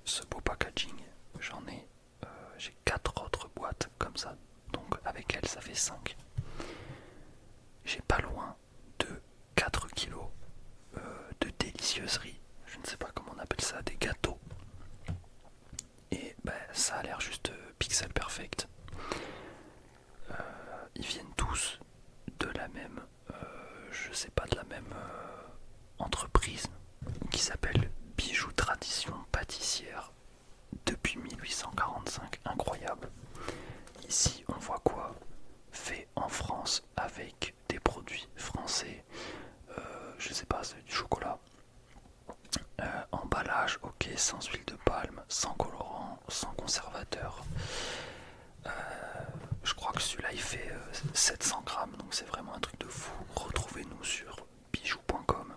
ce beau packaging. J'en ai, j'ai 4 autres boîtes comme ça, donc avec elle ça fait 5. J'ai pas loin de 4 kilos de délicieuseries, je ne sais pas comment on appelle ça, des gâteaux. Et ben, ça a l'air juste pixel perfect. Ils viennent tous de la même, je sais pas, de la même entreprise qui s'appelle Bijoux Tradition Pâtissière depuis 1845. Incroyable. Ici, on voit quoi? Fait en France avec des produits français. Je sais pas, c'est du chocolat. Emballage, ok, sans huile de palme, sans colorant, sans conservateur. Je crois que celui-là il fait 700 grammes, donc c'est vraiment un truc de fou. Retrouvez-nous sur bijoux.com.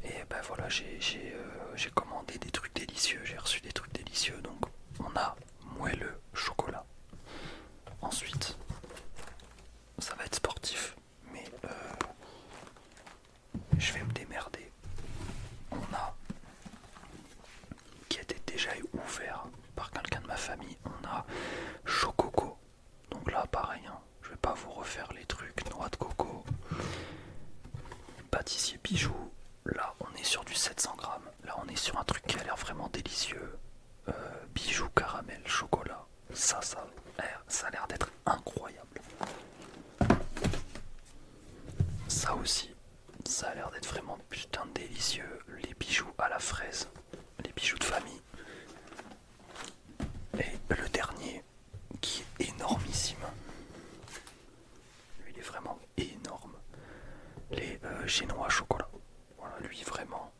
Et ben voilà, j'ai commandé des trucs délicieux, j'ai reçu des trucs délicieux. Donc on a moelleux chocolat. Ensuite, ça va être sportif, mais je vais me démerder. On a, qui était déjà ouvert par quelqu'un de ma famille, on a Chococo. Donc là pareil, hein, je vais pas vous refaire les trucs, noix de coco, pâtissier bijou. Là on est sur du 700 grammes, là on est sur un truc qui a l'air vraiment délicieux. Bijoux caramel chocolat, ça a l'air d'être incroyable. Ça aussi, ça a l'air d'être vraiment putain de délicieux. Les bijoux à la fraise, les bijoux de famille. Et le dernier qui est énormissime, lui il est vraiment énorme, les génois chocolat. Voilà, lui vraiment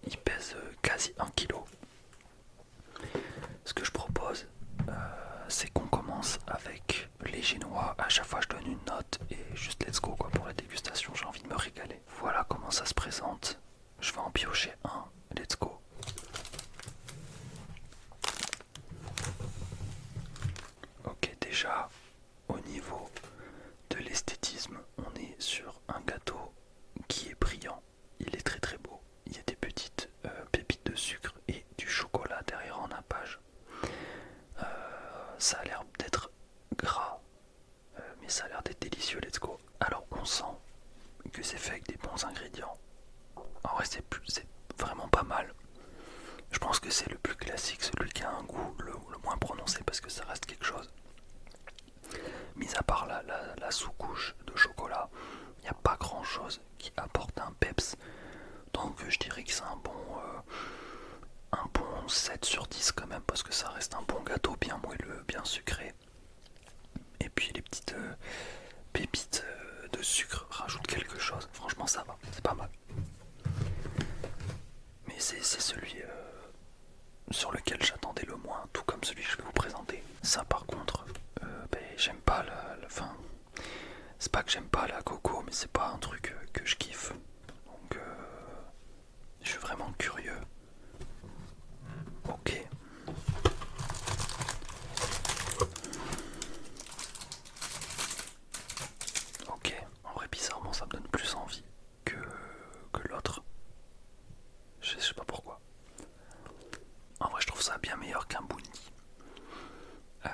il pèse quasi 1 kg. Ce que je propose, c'est qu'on commence avec les génois. À chaque fois je donne une note et juste let's go quoi pour la dégustation, j'ai envie de me régaler. Voilà comment ça se présente. Je vais en piocher un, let's go. Ok, déjà au niveau de l'esthétisme, on est sur un gâteau qui est brillant. Il est très très beau. Il y a des petites pépites de sucre et du chocolat derrière en nappage. Ça a l'air d'être gras, mais ça a l'air d'être délicieux, let's go. Alors on sent que c'est fait avec des bons ingrédients. En vrai c'est vraiment pas mal. Je pense que c'est le plus classique, celui qui a un goût le moins prononcé parce que ça reste quelque chose. Mis à part la sous-couche de chocolat, il n'y a pas grand chose qui apporte un peps. Donc je dirais que c'est un bon 7 sur 10 quand même, parce que ça reste un bon gâteau bien moelleux, bien sucré. Et puis les petites pépites de sucre rajoutent quelque chose. Franchement ça va, c'est pas mal. Mais c'est celui sur lequel j'attendais le moins, tout comme celui que je vais vous présenter. Ça par contre, j'aime pas fin, c'est pas que j'aime pas la coco, mais c'est pas un truc que je kiffe. Donc je suis vraiment curieux. Ok. Ok, en vrai bizarrement ça me donne plus envie que l'autre. Je sais pas pourquoi. En vrai je trouve ça bien meilleur qu'un bounty. Euh,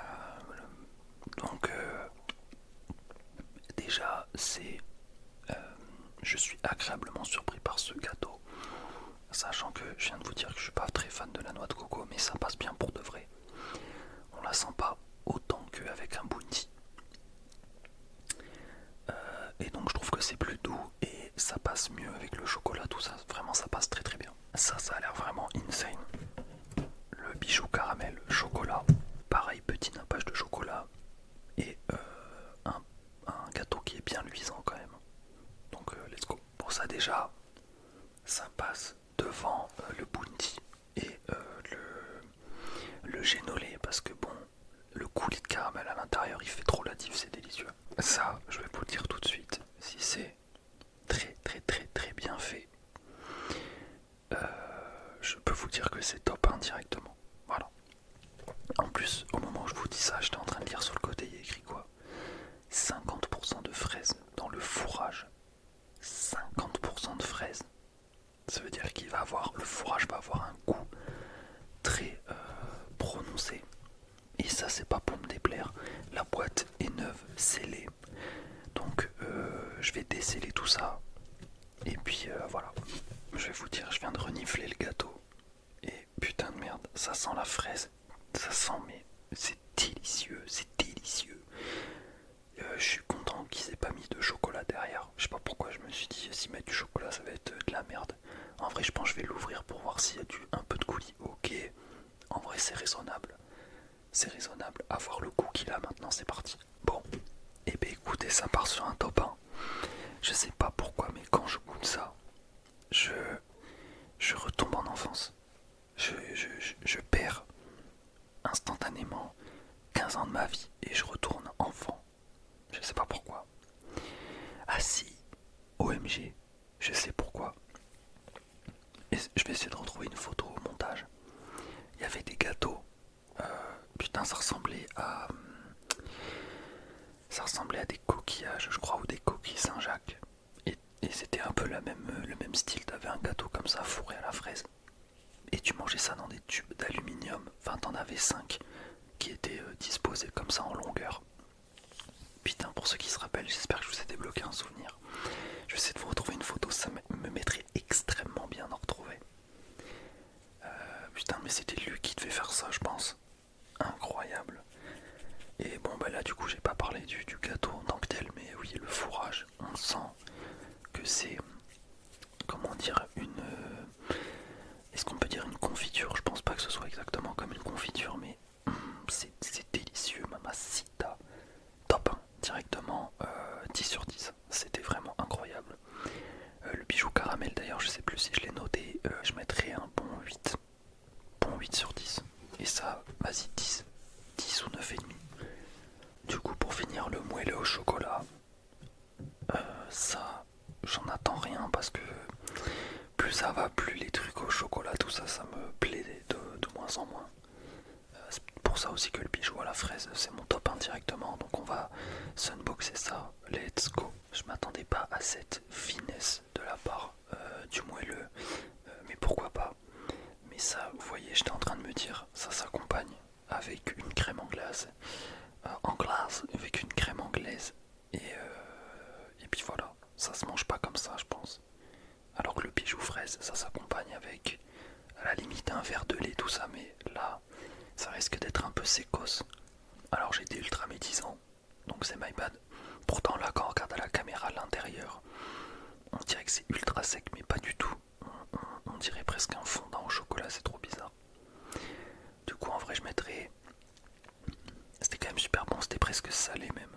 donc déjà je suis agréablement surpris par ce gâteau. Sachant que je viens de vous dire que je suis pas très fan de la noix de coco, mais ça passe bien pour de vrai. On la sent pas autant qu'avec un bounty. Et donc je trouve que c'est plus doux et ça passe mieux avec le chocolat, tout ça. Vraiment ça passe très très bien. Ça a l'air vraiment insane. Le bijou caramel chocolat. Pareil, petit nappage de chocolat. Et un gâteau qui est bien luisant quand même. Donc let's go. Pour ça déjà, ça passe devant le bounty et le génolé, parce que bon, le coulis de caramel à l'intérieur il fait trop la diff, c'est délicieux. Ça, je vais vous le dire tout de suite, si c'est très très très très bien fait, je peux vous dire que c'est top 1 directement. Voilà. En plus, au moment où je vous dis ça, j'étais en train de lire sur le côté, il y a écrit quoi? 50% de fraises dans le fourrage. 50% de fraises. Ça veut dire le fourrage va avoir un goût ça sent la fraise, ça sent, mais c'est délicieux, c'est délicieux. Je suis content qu'ils aient pas mis de chocolat derrière. Je sais pas pourquoi je me suis dit s'ils mettent du chocolat ça va être de la merde. En vrai je pense que je vais l'ouvrir pour voir s'il y a un peu de coulis. Ok, en vrai c'est raisonnable. C'est raisonnable. À voir le goût qu'il a maintenant, c'est parti. Bon, et ben écoutez, ça part sur un top 1. Je sais pas pourquoi, mais quand je goûte ça, je retombe en enfance. Je perds instantanément 15 ans de ma vie et je retourne enfant. Je sais pas pourquoi. Ah si, OMG, je sais pourquoi. Et je vais essayer de retrouver une photo au montage. Il y avait des gâteaux. Putain, ça ressemblait à des coquillages, je crois, ou des coquilles Saint-Jacques. Et c'était un peu le même style. T'avais un gâteau comme ça fourré à la fraise. Et tu mangeais ça dans des tubes d'aluminium. Enfin, t'en avais 5 qui étaient disposés comme ça en longueur. Putain, pour ceux qui se rappellent, j'espère que je vous ai débloqué un souvenir. Je vais essayer de vous retrouver une photo, ça me mettrait extrêmement bien à retrouver. Putain, mais c'était lui qui devait faire ça, je pense. Incroyable. Et bon, bah là, du coup, j'ai pas parlé du gâteau en tant que tel, mais oui, le fourrage, on sent que c'est, comment dire, est-ce qu'on peut dire une confiture? Je pense pas que ce soit exactement comme une confiture, mais c'est délicieux, mamacita. Top 1, directement, 10 sur 10. C'était vraiment incroyable. Le bijou caramel, d'ailleurs, je sais plus si je l'ai noté, je mettrais un bon 8. Bon 8 sur 10. Et ça, vas-y, 10 ou 9,5. Du coup, pour finir, le moelleux au chocolat, ça, j'en attends rien parce que plus ça va, plus les trucs au chocolat, tout ça, ça me plaît de moins en moins. C'est pour ça aussi que le bijou à la fraise, c'est mon top 1 directement. Donc on va sunboxer ça. Let's go. Je m'attendais pas à cette finesse de la part du moelleux. Mais pourquoi pas. Mais ça, vous voyez, j'étais en train de me dire, ça s'accompagne avec une crème anglaise. Avec une crème anglaise. Et puis voilà, ça se mange pas comme ça, je pense. Alors que le bijou fraise, ça s'accompagne avec, à la limite, un verre de lait, tout ça. Mais là, ça risque d'être un peu sécos. Alors j'étais ultra médisant, donc c'est my bad. Pourtant là, quand on regarde à la caméra à l'intérieur, on dirait que c'est ultra sec, mais pas du tout. On dirait presque un fondant au chocolat, c'est trop bizarre. Du coup, en vrai, je mettrais... C'était quand même super bon, c'était presque salé même.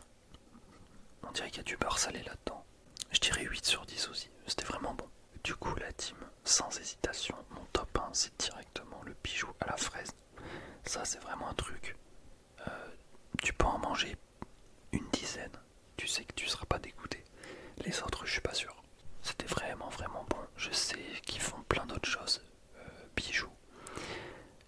On dirait qu'il y a du beurre salé là-dedans. Je dirais 8 sur 10 aussi, c'était vraiment bon. Du coup, la team, sans hésitation, mon top 1, c'est directement le bijou à la fraise. Ça, c'est vraiment un truc. Tu peux en manger une dizaine. Tu sais que tu seras pas dégoûté. Les autres, je suis pas sûr. C'était vraiment bon. Je sais qu'ils font plein d'autres choses. Bijoux.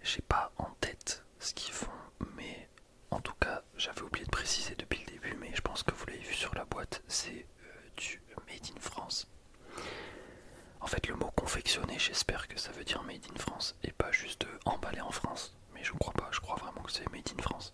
J'ai pas en tête ce qu'ils font, mais en tout cas, j'avais oublié de préciser depuis le début, mais je pense que vous l'avez vu sur la boîte, c'est du Made in France. En fait, le mot confectionné, j'espère que ça veut dire Made in France et pas juste emballé en France. Mais je crois pas, je crois vraiment que c'est Made in France.